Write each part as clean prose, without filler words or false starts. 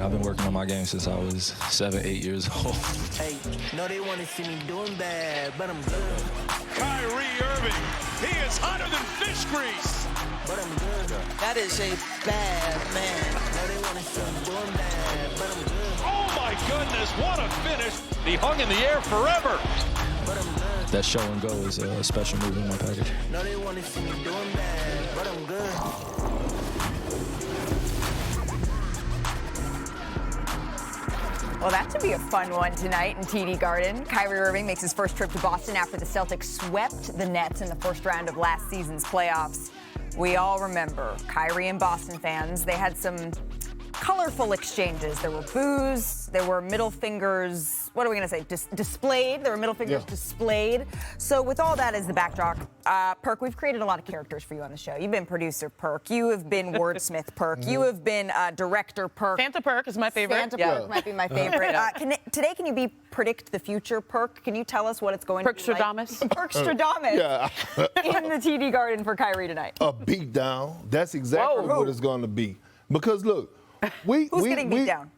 I've been working on my game since I was 7, 8 years old. Hey, no, they want to see me doing bad, but I'm good. Kyrie Irving, he is hotter than fish grease. But I'm good. That is a bad man. No, they want to see me doing bad, but I'm good. Oh my goodness, what a finish. He hung in the air forever. But I'm good. That show and go is a special move in my package. No, they want to see me doing bad, but I'm good. Well, that should be a fun one tonight in TD Garden. Kyrie Irving makes his first trip to Boston after the Celtics swept the Nets in the first round of last season's playoffs. We all remember Kyrie and Boston fans. They had some colorful exchanges. There were boos, there were middle fingers, what are we going to say, displayed. There were middle fingers displayed. So with all that as the backdrop, Perk, we've created a lot of characters for you on the show. You've been producer Perk. You have been wordsmith Perk. You have been director Perk. Santa Perk is my favorite. Santa Perk might be my favorite. Today, can you predict the future, Perk? Can you tell us what it's going to be like? Perkstradamus in the TD Garden for Kyrie tonight. A beatdown. That's exactly what it's going to be. Because, look, who's getting beat down?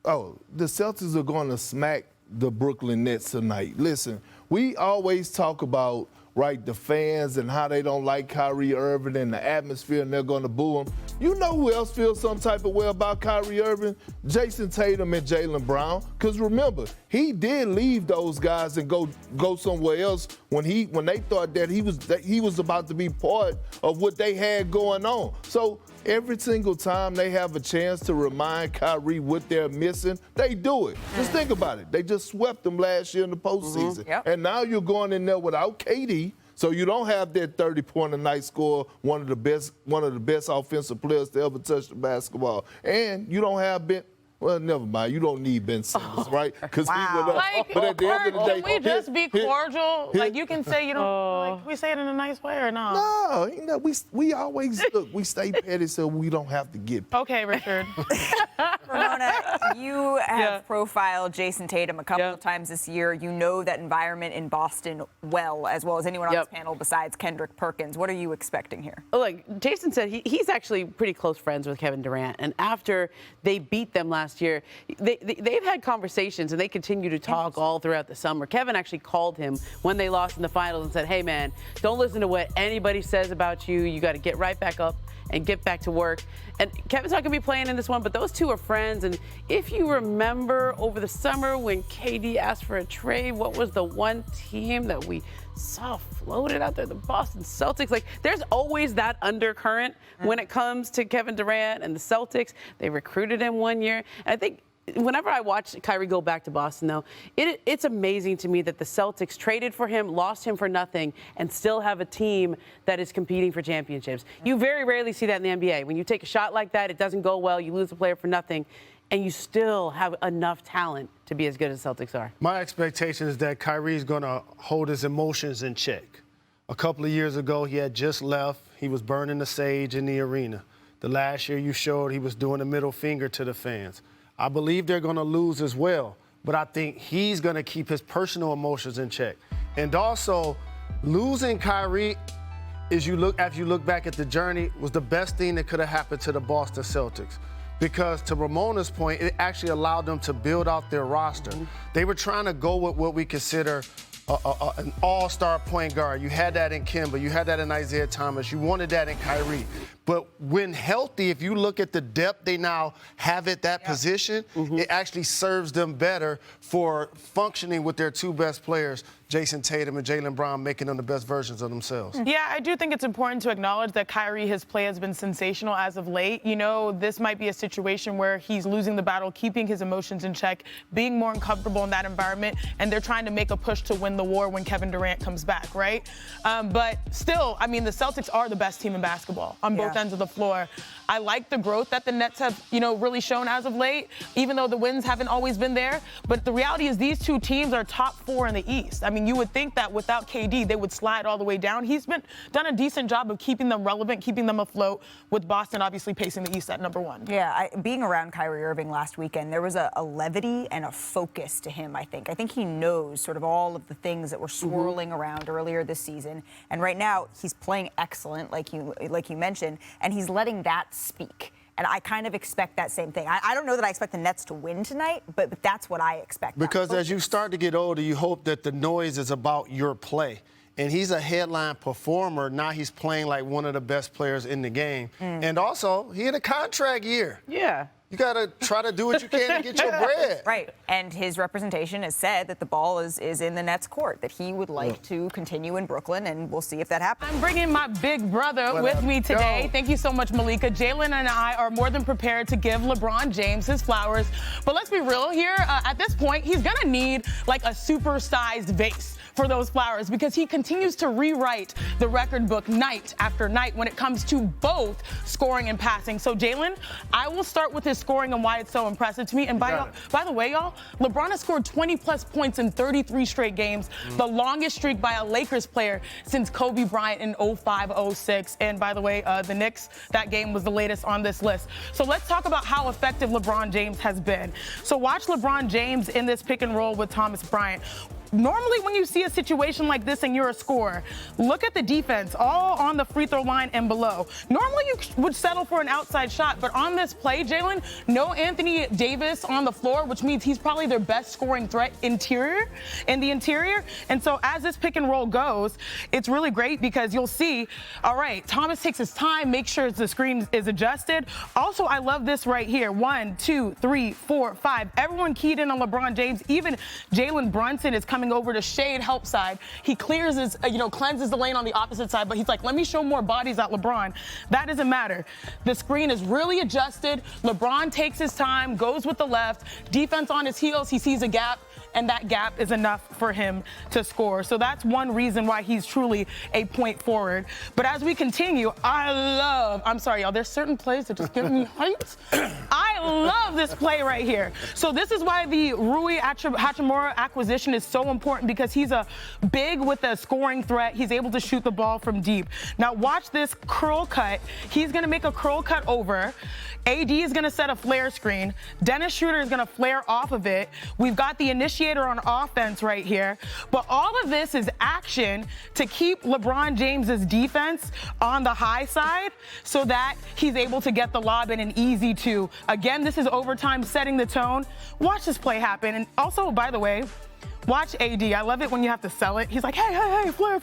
Oh, the Celtics are going to smack the Brooklyn Nets tonight. Listen, we always talk about, right, the fans and how they don't like Kyrie Irving and the atmosphere and they're going to boo him. You know who else feels some type of way about Kyrie Irving? Jason Tatum and Jalen Brown. Because remember, he did leave those guys and go somewhere else when they thought that he was about to be part of what they had going on. So every single time they have a chance to remind Kyrie what they're missing, they do it. Just think about it. They just swept them last year in the postseason. And now you're going in there without KD. So you don't have that 30-point-a-night score, one of the best offensive players to ever touch the basketball. And you don't have Ben. Well, never mind. You don't need Ben Simmons, right? Because he went up. But at the end of the day, can we just be cordial? Like you can say you don't. Like we say it in a nice way or not? No, you know, we always look. We stay petty so we don't have to get. Okay, Richard. Ramona, you have profiled Jason Tatum a couple of times this year. You know that environment in Boston well as anyone on this panel besides Kendrick Perkins. What are you expecting here? Like Jason said, he's actually pretty close friends with Kevin Durant. And after they beat them last year, they've had conversations and they continue to talk all throughout the summer. Kevin actually called him when they lost in the finals and said, hey, man, don't listen to what anybody says about you. You got to get right back up and get back to work. And Kevin's not going to be playing in this one, but those two are friends. And if you remember over the summer when KD asked for a trade, what was the one team that we saw floated out there? The Boston Celtics. Like, there's always that undercurrent when it comes to Kevin Durant and the Celtics. They recruited him one year. And I think whenever I watch Kyrie go back to Boston, though, it's amazing to me that the Celtics traded for him, lost him for nothing, and still have a team that is competing for championships. You very rarely see that in the NBA. When you take a shot like that, it doesn't go well, you lose a player for nothing, and you still have enough talent to be as good as the Celtics are. My expectation is that Kyrie's going to hold his emotions in check. A couple of years ago, he had just left. He was burning the sage in the arena. The last year you showed he was doing a middle finger to the fans. I believe they're going to lose as well, but I think he's going to keep his personal emotions in check. And also, losing Kyrie, as you look back at the journey, was the best thing that could have happened to the Boston Celtics. Because to Ramona's point, it actually allowed them to build out their roster. They were trying to go with what we consider an all-star point guard. You had that in Kemba. You had that in Isaiah Thomas. You wanted that in Kyrie. But when healthy, if you look at the depth they now have at that position, it actually serves them better for functioning with their two best players, Jason Tatum and Jalen Brown, making them the best versions of themselves. Yeah, I do think it's important to acknowledge that Kyrie, his play has been sensational as of late. You know, this might be a situation where he's losing the battle, keeping his emotions in check, being more uncomfortable in that environment, and they're trying to make a push to win the war when Kevin Durant comes back, right? But still, I mean, the Celtics are the best team in basketball on both ends of the floor. I like the growth that the Nets have, really shown as of late, even though the wins haven't always been there. But the reality is these two teams are top four in the East. I mean, you would think that without KD, they would slide all the way down. He's done a decent job of keeping them relevant, keeping them afloat, with Boston obviously pacing the East at number one. Yeah, being around Kyrie Irving last weekend, there was a levity and a focus to him, I think. I think he knows sort of all of the things that were swirling around earlier this season. And right now, he's playing excellent, like you mentioned, and he's letting that speak. And I kind of expect that same thing. I don't know that I expect the Nets to win tonight, but that's what I expect. Because as you start to get older, you hope that the noise is about your play. And he's a headline performer. Now he's playing like one of the best players in the game. And also, he in a contract year. Yeah. You got to try to do what you can to get your bread. Right. And his representation has said that the ball is in the Nets' court, that he would like to continue in Brooklyn, and we'll see if that happens. I'm bringing my big brother with me today. Go. Thank you so much, Malika. Jalen and I are more than prepared to give LeBron James his flowers. But let's be real here. At this point, he's going to need like a super-sized vase for those flowers because he continues to rewrite the record book night after night when it comes to both scoring and passing. So, Jalen, I will start with his scoring and why it's so impressive to me. And by the way, y'all, LeBron has scored 20-plus points in 33 straight games, the longest streak by a Lakers player since Kobe Bryant in 05-06. And by the way, the Knicks, that game was the latest on this list. So let's talk about how effective LeBron James has been. So watch LeBron James in this pick and roll with Thomas Bryant. Normally, when you see a situation like this and you're a scorer, look at the defense, all on the free throw line and below. Normally, you would settle for an outside shot, but on this play, Jalen, no Anthony Davis on the floor, which means he's probably their best scoring threat in the interior. And so as this pick and roll goes, it's really great because you'll see, all right, Thomas takes his time, make sure the screen is adjusted. Also, I love this right here. 1, 2, 3, 4, 5. Everyone keyed in on LeBron James. Even Jalen Brunson is coming over to shade help side. He clears his, cleanses the lane on the opposite side, but he's like, let me show more bodies at LeBron. That doesn't matter. The screen is really adjusted. LeBron takes his time, goes with the left, defense on his heels, he sees a gap, and that gap is enough for him to score. So that's one reason why he's truly a point forward. But as we continue, I'm sorry, y'all, there's certain plays that just give me hyped. I love this play right here. So this is why the Rui Hachimura acquisition is so important because he's a big with a scoring threat. He's able to shoot the ball from deep. Now watch this curl cut. He's going to make a curl cut over. AD is going to set a flare screen. Dennis Schroeder is going to flare off of it. We've got the initiator on offense right here. But all of this is action to keep LeBron James's defense on the high side so that he's able to get the lob in an easy two. Again, this is overtime setting the tone. Watch this play happen. And also, by the way, watch AD. I love it when you have to sell it. He's like, hey, flare.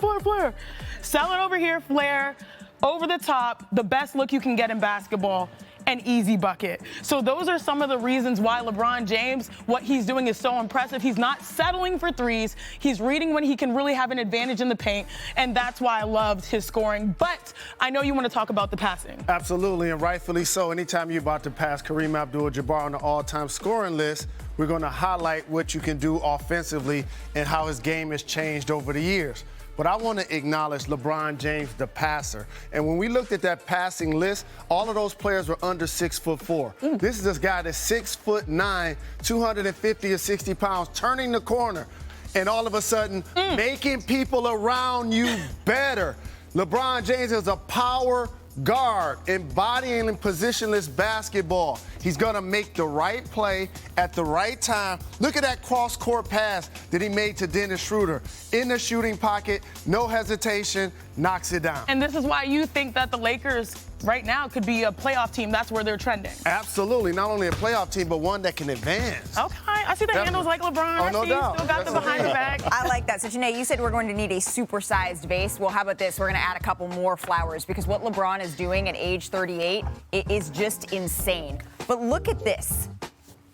Sell it over here, flare, over the top, the best look you can get in basketball. An easy bucket. So those are some of the reasons why LeBron James, what he's doing is so impressive. He's not settling for threes. He's reading when he can really have an advantage in the paint, and that's why I loved his scoring. But I know you want to talk about the passing. Absolutely, and rightfully so. Anytime you're about to pass Kareem Abdul-Jabbar on the all-time scoring list, we're going to highlight what you can do offensively and how his game has changed over the years. But I want to acknowledge LeBron James, the passer. And when we looked at that passing list, all of those players were under 6'4". This is this guy that's 6'9", 250 or 60 pounds, turning the corner, and all of a sudden making people around you better. LeBron James is a power guard, embodying positionless basketball. He's going to make the right play at the right time. Look at that cross-court pass that he made to Dennis Schroeder. In the shooting pocket, no hesitation, knocks it down. And this is why you think that the Lakers right now could be a playoff team. That's where they're trending. Absolutely. Not only a playoff team, but one that can advance. Okay. I see the handles like LeBron. Oh, no doubt. Still got the behind the back. I like that. So, Janae, you said we're going to need a supersized vase. Well, how about this? We're going to add a couple more flowers because what LeBron is doing at age 38 is just insane. But look at this.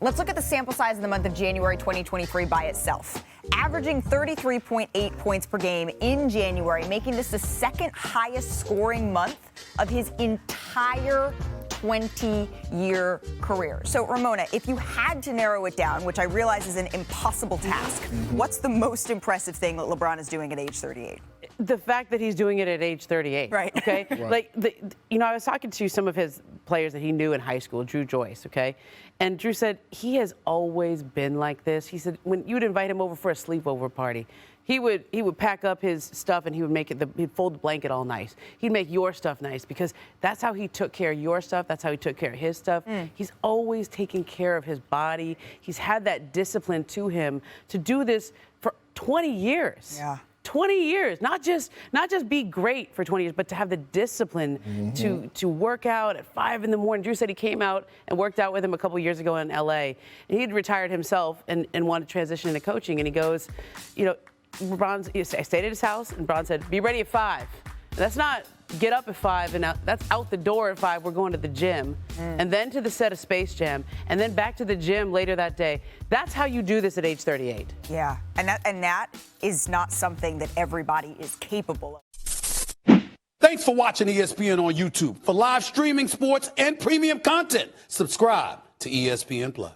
Let's look at the sample size in the month of January 2023 by itself. Averaging 33.8 points per game in January, making this the second highest scoring month of his entire 20-year career. So, Ramona, if you had to narrow it down, which I realize is an impossible task, what's the most impressive thing that LeBron is doing at age 38? The fact that he's doing it at age 38. Right. Okay. Right. I was talking to some of his players that he knew in high school, Drew Joyce. Okay. And Drew said he has always been like this. He said when you'd invite him over for a sleepover party, he would pack up his stuff and he would he'd fold the blanket all nice. He'd make your stuff nice because that's how he took care of your stuff. That's how he took care of his stuff. He's always taking care of his body. He's had that discipline to him to do this for 20 years. Yeah. 20 years, not just be great for 20 years, but to have the discipline to work out at 5 in the morning. Drew said he came out and worked out with him a couple years ago in LA. And he'd retired himself and wanted to transition into coaching. And he goes, I stayed at his house, and Bron said, be ready at 5. That's not get up at 5 and that's out the door at 5. We're going to the gym and then to the set of Space Jam and then back to the gym later that day. That's how you do this at age 38. Yeah, and that is not something that everybody is capable of. Thanks for watching ESPN on YouTube. For live streaming, sports, and premium content, subscribe to ESPN+.